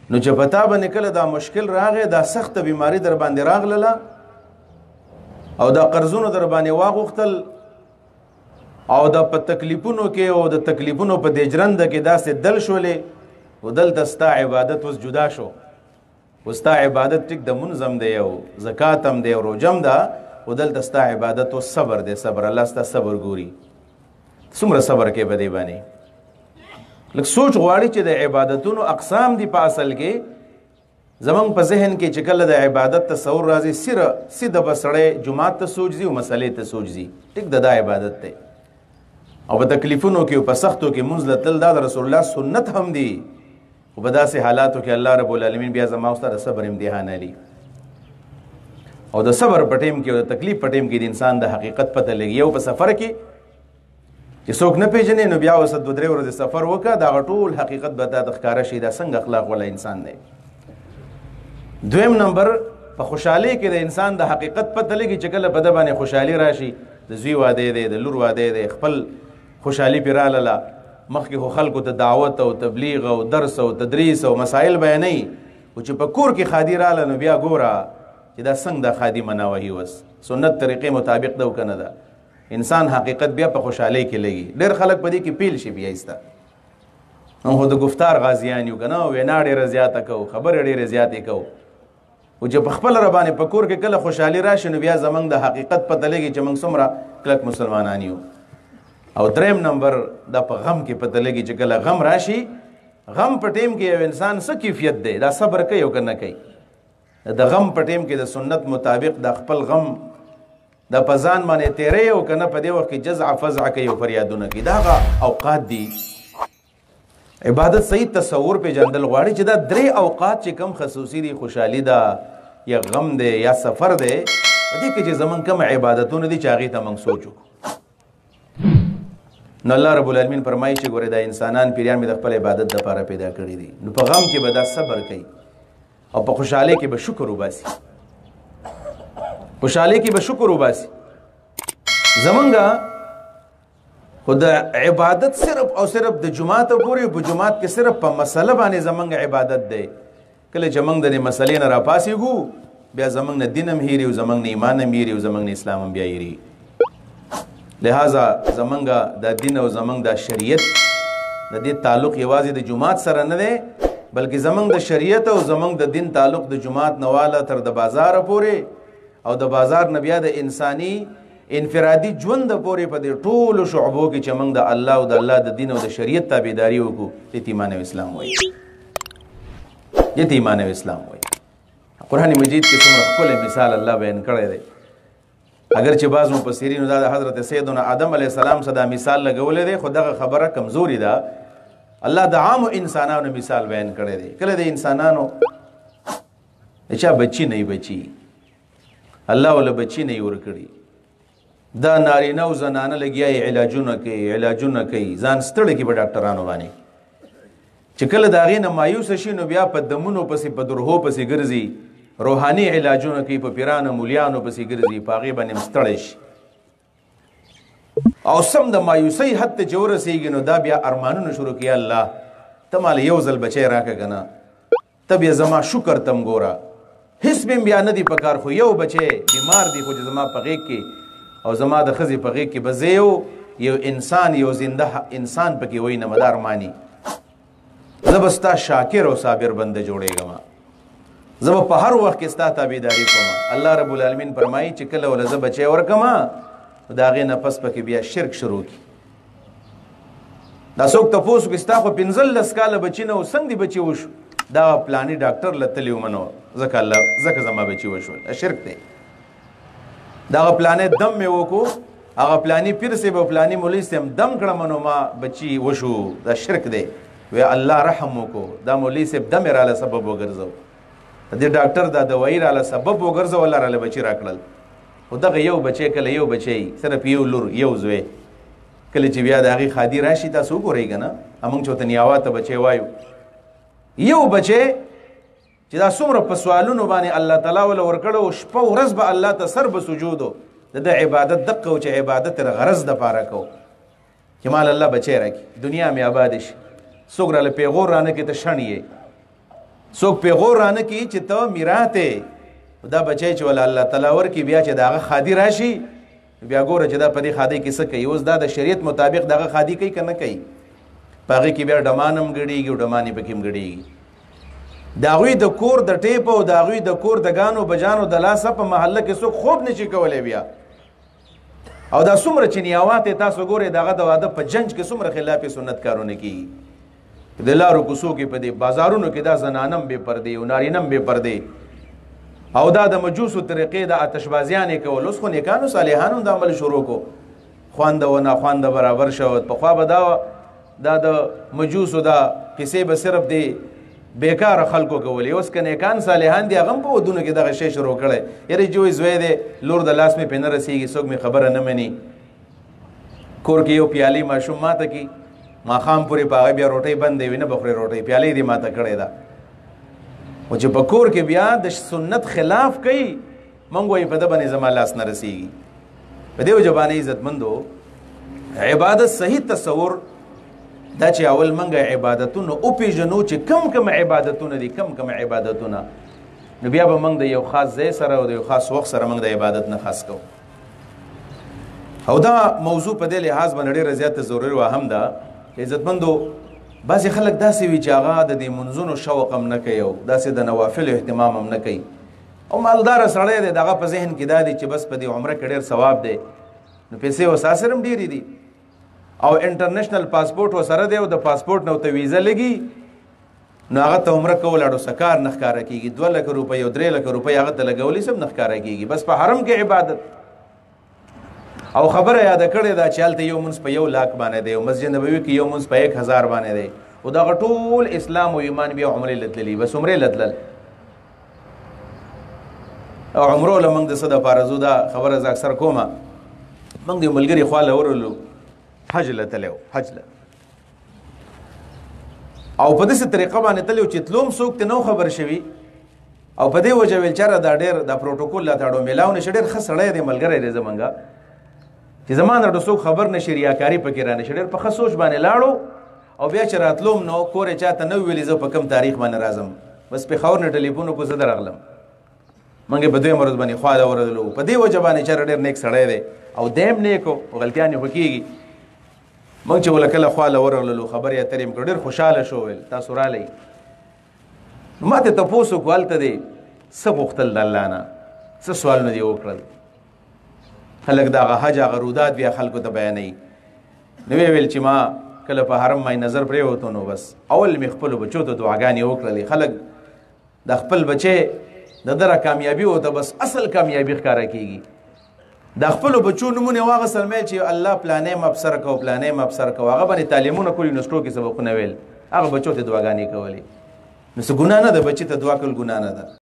نو چې پتا باندې کله دا مشکل راغی دا سخت بیماری در باندې راغله او دا قرضونو در باندې واغوختل او دا په تکلیفونو کې او د تکلیفونو په دجرند کې داسې دل شولې او دلته ستا عبادت اوس جدا شو او ستا عبادت ټیک د منظم دی او زکات هم دی او روجم ده او دلته ستا عبادت اوس صبر دی صبر الله ستا صبر ګوري څومره صبر کې به دی باندې لکه سوچ غواړي چې د عبادتونو اقسام دي په اصل کې زمونږ په ذهن کې چې کله د عبادت تصور راځي سیده به سړی جماعت ته سوچ ځي او مسلې ته سوچ ځي ټیک د دا عبادت دی او په تکلیفونو کې او په سختو کې منځ لتل دا د رسول الله سنت هم دي او په داسې حالاتو کې الله رب العالمین بیا زما او ستا د صبر امتحان علي او د صبر په ټیم کې او د تکلیف په ټیم کې د انسان د حقیقت پته لګي یو په سفر کې چې څوک نه پیژنې نو بیا اوس 2-3 ورځې سفر وکړه دا ټول حقیقت به دا د ښکاره شي دا څنګه اخلاق والا انسان دی دویم نمبر په خوشحالۍ کې د انسان د حقیقت پته لګي چې کله په ده باندې خوشحالي راشي د زوی واده دی د لور واده دی خپل خوشحالي پې راغله مخکې خو خلکو ته دعوت او تبلیغ او درس او تدریس او مسایل بیانوي خو چې په کور کې خادي راغله نو بیا ګوره چې دا څنګه د خادي مناوهي وس سنت طریقې مطابق ده او که نه ده انسان حقیقت بیا په خوشحالۍ کې لګي ډېر خلک په دې کې پیل شي بیا ایسته خو د گفتار غازیان یو که نه وینا ډېره زیاته کوو خبرې ډېرې زیاتې کوو او چې په خپل ربانې په کور کې کله خوشحالي راشي نو بیا زمونږ د حقیقت پته لګي چې موږ څومره کلک مسلمانان یو او دریم نمبر دا په غم کې پته لګي چې کله غم راشي غم په ټیم کې یو انسان څه کیفیت دی دا صبر کوي او که نه کوي د غم په ټیم کې د سنت مطابق د خپل غم د په ځان باندې تیری او که نه په دې وخت کې جزع فزع کوي او فریادونه کوي دا هغه اوقات دي عبادت صحیح تصور پیژندل غواړي چې دا 3 اوقات چې کم خصوصي دي خوشحالي ده یا غم دی یا سفر دی په دې کې چې زمونږ کم عبادتونه دي چې هغې ته موږ سوچ وکړو نو الله رب العالمین فرمایي چې ګورې دا انسانان پیریان مې د خپل عبادت دپاره پیدا کړي دي نو په غم کې به دا صبر کوي او په خوشحالۍ کې به شکر وباسي خوشحالۍ کې به شکر وباسي زمونږ خو د عبادت صرف او صرف د جماعت پورې په جماعت کې صرف په مسله باندې زمونږ عبادت دی کله چې موږ د دې مسلې نه راپاسېږو بیا زمونږ نه دین هم هېري او زمونږ نه ایمان هم هېري او زمونږ نه اسلام هم بیا هېري لہذا زمونږ د دین او زمونږ د شریعت د دې تعلق یوازې د جماعت سره نه دی بلکې زمونږ د شریعت او زمونږ د دین تعلق د جماعت نه واله تر د بازار پورې او د بازار نه بیا د انساني انفرادي ژوند پورې په دې ټولو شعبو کې چې موږ د الله او د الله د دین او د شریعت تابعداري وکړو دې ته ایمان او اسلام وایي دې ته ایمان او اسلام وایي قرآن مجید کې څومره ښکلی مثال الله بیان کړی دی اگر چې بعض مفسرینو دا د حضرت سیدنا آدم علیه السلام څخه دا مثال لګولی دی خو دغه خبره کمزوري ده الله د عامو انسانانو مثال بیان کړی دی کله د انسانانو د چا بچي نه بچي الله ولا بچي نه ورکړي دا نارینه او زنانه لګیا علاجونه کوي ځان ستړی کوي په ډاکټرانو باندې چې کله د هغې نه مایوسه شي نو بیا په دمونو پسې په درهو پسې ګرځي روحاني علاجونه کوي په پیرانو مولیانو پسې ګرځي په هغې باندې هم ستړی شي او سم د مایوسۍ حد ته چې ورسېږي نو دا بیا ارمانونه شروع کوي الله ته ماله یو ځل بچی راکړه که نه ته بیا زما شکر تم ګوره هېڅ مې بیا نه دي په کار خو یو بچی بیمار دی خو چې زما په غېږ کې او زما د ښځې په غېږ کې به زه یو انسان یو زنده انسان پکې وینم دا ارماني زه به ستا شاکر او صابر بنده جوړېږم زه به په هر وخت کې ستا تابعداري کوم الله رب العالمین فرمایي چې کله وله زه بچی ورکړم د هغې نه پس پکې بیا شرک شروع کړي دا څوک تپوس وکړي ستا خو 15 کاله بچي نه و څنګه دې بچي وشو دا پلاني ډاکټر له تللی ومه نو ځکه زما بچي وشول شرک دی دغه پلانې دم مې وکړو هغه پلاني پیر صاحب او پلاني مولوي صاحب دم کړم نو ما بچي وشو دا شرک دی وی الله رحم وکړو دا مولوي صاحب دم یې راله سبب وګرځو دې ډاکټر دا دوايي راله سبب وګرځو الله راله بچي راکړل خو دغه یو بچی کله یو بچی صرف یو لور یو زوی کله چې بیا د هغې خادي راشي تاسو وګورئ که نه موږ چې ورته نیاوا ته بچی وایو یو بچی چې دا څومره په سوالونو باندې الله تعالی وله ورکړی و شپه ورځ به الله ته سر به سجودو د ده عبادت دقه و چې عبادت یې د غرض دپاره کو چې مال الله بچی راکړي دنیا مې آباد شي څوک راله پیغور رانه کې ته شڼ یې څوک پیغور رانه کی چې ته میراته دا بچی چې ول الله تعالی ورکی بیا چې داغه خادي راشي بیا ګوره چې دا په دې خادي کې څه کوي اوس دا د شریعت مطابق داغه خادي کوي کنه کوي پاغه کې بیا ډمانم غړيږي ډمانی پکې غړيږي داغوی د کور د ټیپ او داغوی د کور د غانو بجانو د لاسه په محله کې څوک خوب نشي کولای بیا او دا څومره چې نیاوات تاسو ګوره داغه د واده په جنج کې څومره خلاف سنت کارونه کوي د لارو کوڅو کې په دې بازارونو کې دا زنانم به پردي او نارینم به پردي او دا د مجوسو طریقې د آتشبازیانې کول اوس خو نیکانو صالحانو د عمل شروع کو خوانده و نه خوانده برابر شو په خوا به دا د مجوسو دا کیسې به صرف دی بیکار خلکو کولې اوس که نیکان صالحان دي هغه هم په ودونو کې دغه شی شروع کړی یاره جوی زوی دی لور د لاس مې پې نه رسېږي څوک مې خبره نه مني کور کې یو پیالې ماشوم ماته کی ماښام پورې په هغه بیا روټۍ بندې وي نه به خورې روټۍ پیالې دې ماته کړې ده او چې په کور کې بیا د سنت خلاف کوي موږ وایي په ده باندې زما لاس نه رسېږي په دې وجه باندې عزتمندو عبادت صحیح تصور دا چې اول منګه عبادتونه وپېژنو چې کم عبادتونه دي کم عبادتونه نو بیا به موږ د یو خاص ځای سره او د یو خاص وخت سره موږ د عبادت نه خاص کوو او دا موضوع په دې لحاظ باندې ډېره زیاته ضروري وه هم ده عزتمندو بعضې خلک داسې وي چې هغه د دې منځونو شوق هم نه کوي او داسې د نوافلو اهتمام هم نه کوي او مالداره سړی دی د هغه په ذهن کې دا دی چې بس په دې عمره کې ډېر ثواب دی نو پیسې ورسره هم ډېرې دي او انټرنیشنل پاسپورټ ورسره دی او د پاسپورټ نه ورته ویزه لګي نو هغه ته عمره کول اړو څه کار نه ښکاره کېږي 2 لکه روپۍ او 3 لکه روپۍ هغه ته لګولی سم نه ښکاره کېږي بس په حرم کې عبادت او خبره یاده کړې ده چې هلته یو منځ په 1 لاک باندې دی او مسجد نبوي کې یو منځ په 1000 باندې دی او دغه ټول اسلام او ایمان بیا عمرې لتللی بس عمرې لتلل او عمرو له موږ د څه دپاره زو دا خبره زه اکثر کومه موږ د یو ملګري خواله ورلو حج له تللی حج له او په داسې طریقه باندې تللی چې تلو هم څوک ته نو خبر شوي او په دې وجه ویل چېره دا ډېر دا پروټوکول لا تاړو میلاو نه شي ډېر ښه سړی دی ملګری دی زمونږ چې زما نه څوک خبر نه شي ریاکاري پکې را نه شي ډېر په ښه سوچ باندې لاړو او بیا چې راتلوم نو کور یې چاته نه ویلي زه په کوم تاریخ باندې راځم بس پېښور نه ټلیفون وکړو زه درغلم موږ یې په 2 ورځ باندې خوا ته ورغلو په دې وجه باندې چېرې ډېر نیک سړی دی او دی هم نیک و غلطیان یې خو کېږي موږ چې ول کله خواله ورغللو خبرې اترې م کړو ډېر خوشحاله شو ویل تاسو رالی نو ما ته تپوس وکړو هلته دی څه غوښتل د الله نه څه سوالونه دې وکړل خلک د هغه حج هغه رودات بیا خلکو ته بیانوي نو ویې ویل چې ما کله په حرم باندې نظر پرېوتو نو بس اول مې خپلو بچو ته دعاګانې وکړلې خلک د خپل بچی د دره کامیابي ورته بس اصل کامیابي ښکاره کېږي د خپلو بچو نومونه واغسل مې چې الله پلانې مبصر کو پلانې مبصر کو هغه باندې تعلیمونه کول یونیورسټو کې سبقونه ویل هغه بچو ته دعاګانې کولې نو څه ګناه نه ده بچي ته دعا کول ګناه نه ده